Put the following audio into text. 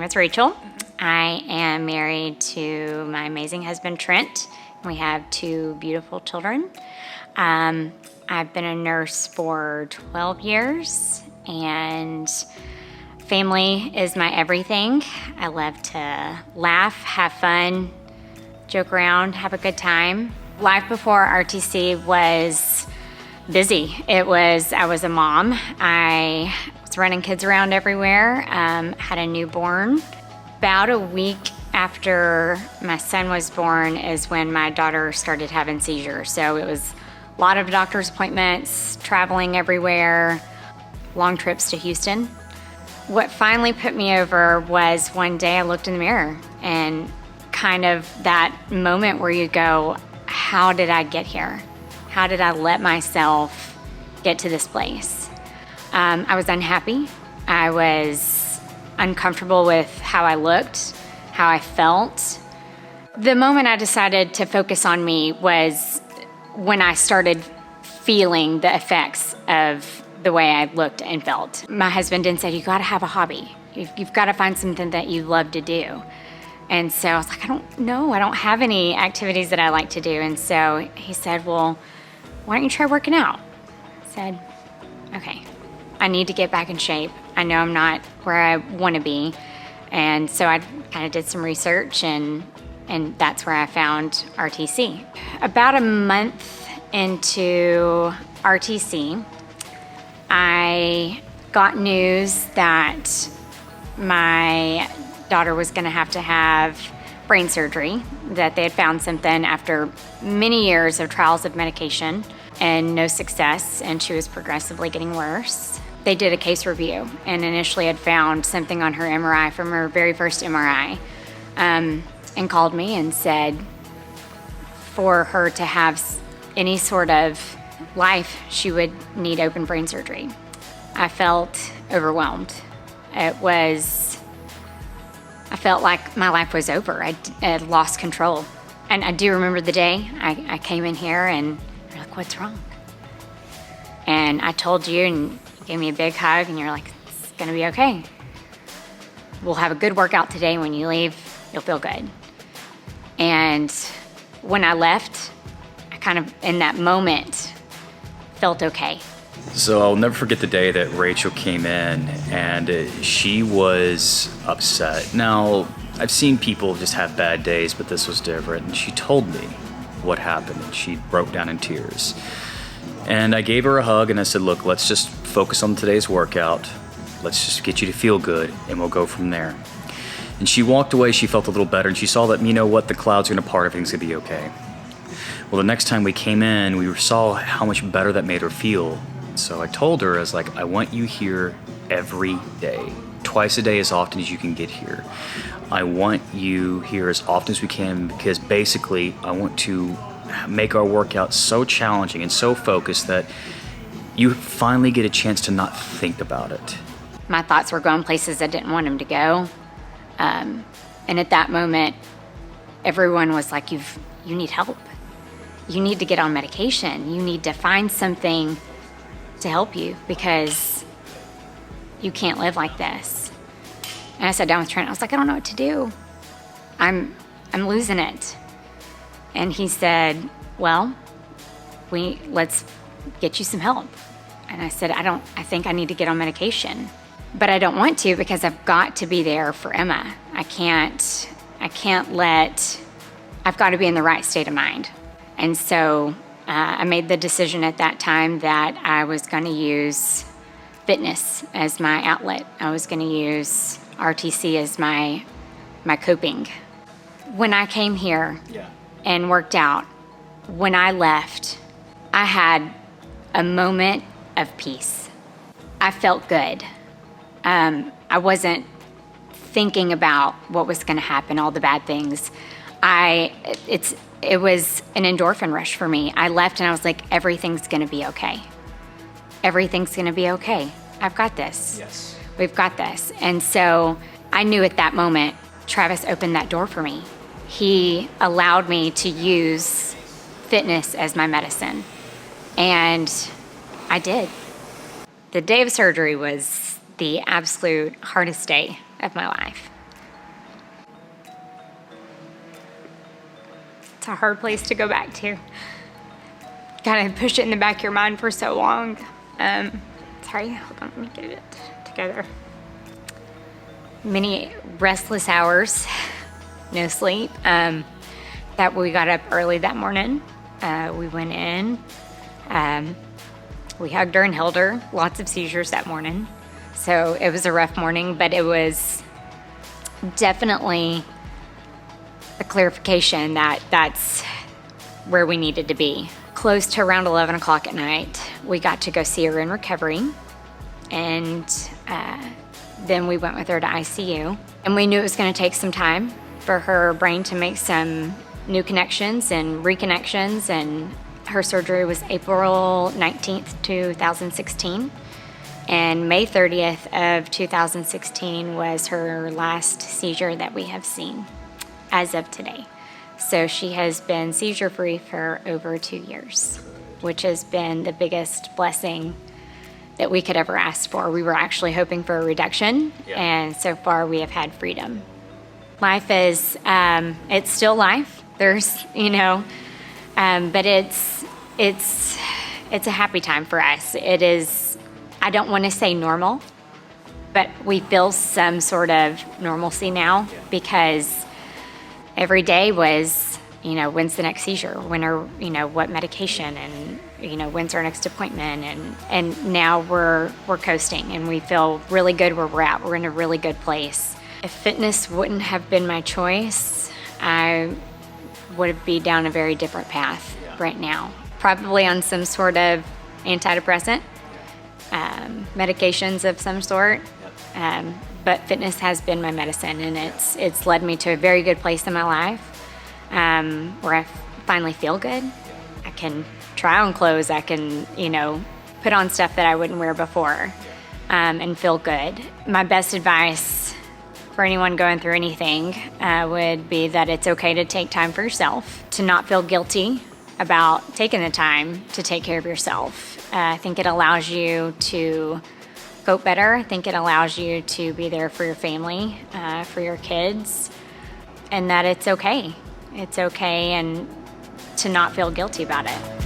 is Rachel. I am married to my amazing husband, Trent. We have 2 beautiful children. I've been a nurse for 12 years, and family is my everything. I love to laugh, have fun, joke around, have a good time. Life before RTC was busy. I was a mom. I was running kids around everywhere, had a newborn. About a week after my son was born is when my daughter started having seizures. So it was a lot of doctor's appointments, traveling everywhere, long trips to Houston. What finally put me over was one day I looked in the mirror, and kind of that moment where you go, how did I get here? How did I let myself get to this place? I was unhappy. I was uncomfortable with how I looked, how I felt. The moment I decided to focus on me was when I started feeling the effects of the way I looked and felt. My husband then said, you gotta have a hobby. You've gotta find something that you love to do. And so I was like, I don't know, I don't have any activities that I like to do. And so he said, well, why don't you try working out? I said, okay, I need to get back in shape. I know I'm not where I wanna be. And so I kind of did some research, and that's where I found RTC. About a month into RTC, I got news that my daughter was gonna have to have brain surgery, that they had found something after many years of trials of medication and no success, and she was progressively getting worse. They did a case review and initially had found something on her MRI from her very first MRI, and called me and said for her to have any sort of life, she would need open brain surgery. I felt overwhelmed. I felt like my life was over. I had lost control. And I do remember the day I came in here and you're like, what's wrong? And I told you, and you gave me a big hug, and you're like, it's gonna be okay. We'll have a good workout today. When you leave, you'll feel good. And when I left, I kind of, in that moment, felt okay. So I'll never forget the day that Rachel came in, and she was upset. Now, I've seen people just have bad days, but this was different. And she told me what happened, and she broke down in tears. And I gave her a hug, and I said, look, let's just focus on today's workout. Let's just get you to feel good, and we'll go from there. And she walked away. She felt a little better, and she saw that, you know what, the clouds are going to part, everything's going to be okay. Well, the next time we came in, we saw how much better that made her feel. So I told her, I was like, I want you here every day, twice a day, as often as you can get here. I want you here as often as we can, because basically I want to make our workout so challenging and so focused that you finally get a chance to not think about it. My thoughts were going places I didn't want them to go. And at that moment, everyone was like, you need help. You need to get on medication. You need to find something to help you, because you can't live like this. And I sat down with Trent. I was like, I don't know what to do. I'm losing it. And he said, well, let's get you some help. And I said, I think I need to get on medication, but I don't want to, because I've got to be there for Emma. I've got to be in the right state of mind. And so I made the decision at that time that I was going to use fitness as my outlet. I was going to use RTC as my coping. When I came here and worked out, when I left, I had a moment of peace. I felt good. I wasn't thinking about what was going to happen, all the bad things. It was an endorphin rush for me. I left and I was like, everything's gonna be okay. Everything's gonna be okay. I've got this. Yes. We've got this. And so I knew at that moment, Travis opened that door for me. He allowed me to use fitness as my medicine. And I did. The day of surgery was the absolute hardest day of my life. It's a hard place to go back to. Kind of push it in the back of your mind for so long. Sorry, hold on, let me get it together. Many restless hours, no sleep. That we got up early that morning. We went in. We hugged her and held her. Lots of seizures that morning. So it was a rough morning, but it was definitely a clarification that that's where we needed to be. Close to around 11 o'clock at night, we got to go see her in recovery. And then we went with her to ICU. And we knew it was going to take some time for her brain to make some new connections and reconnections. And her surgery was April 19th, 2016. And May 30th of 2016 was her last seizure that we have seen as of today. So she has been seizure-free for over 2 years, which has been the biggest blessing that we could ever ask for. We were actually hoping for a reduction, and so far we have had freedom. Life is, it's still life. There's, but it's a happy time for us. It is, I don't want to say normal, but we feel some sort of normalcy now because every day was, when's the next seizure? What medication? And, when's our next appointment? And now we're coasting and we feel really good where we're at. We're in a really good place. If fitness wouldn't have been my choice, I would be down a very different path right now. Probably on some sort of antidepressant, medications of some sort. But fitness has been my medicine, and it's led me to a very good place in my life where I finally feel good. I can try on clothes. I can, put on stuff that I wouldn't wear before and feel good. My best advice for anyone going through anything would be that it's okay to take time for yourself, to not feel guilty about taking the time to take care of yourself. I think it allows you to cope better. I think it allows you to be there for your family, for your kids, and that it's okay. It's okay and to not feel guilty about it.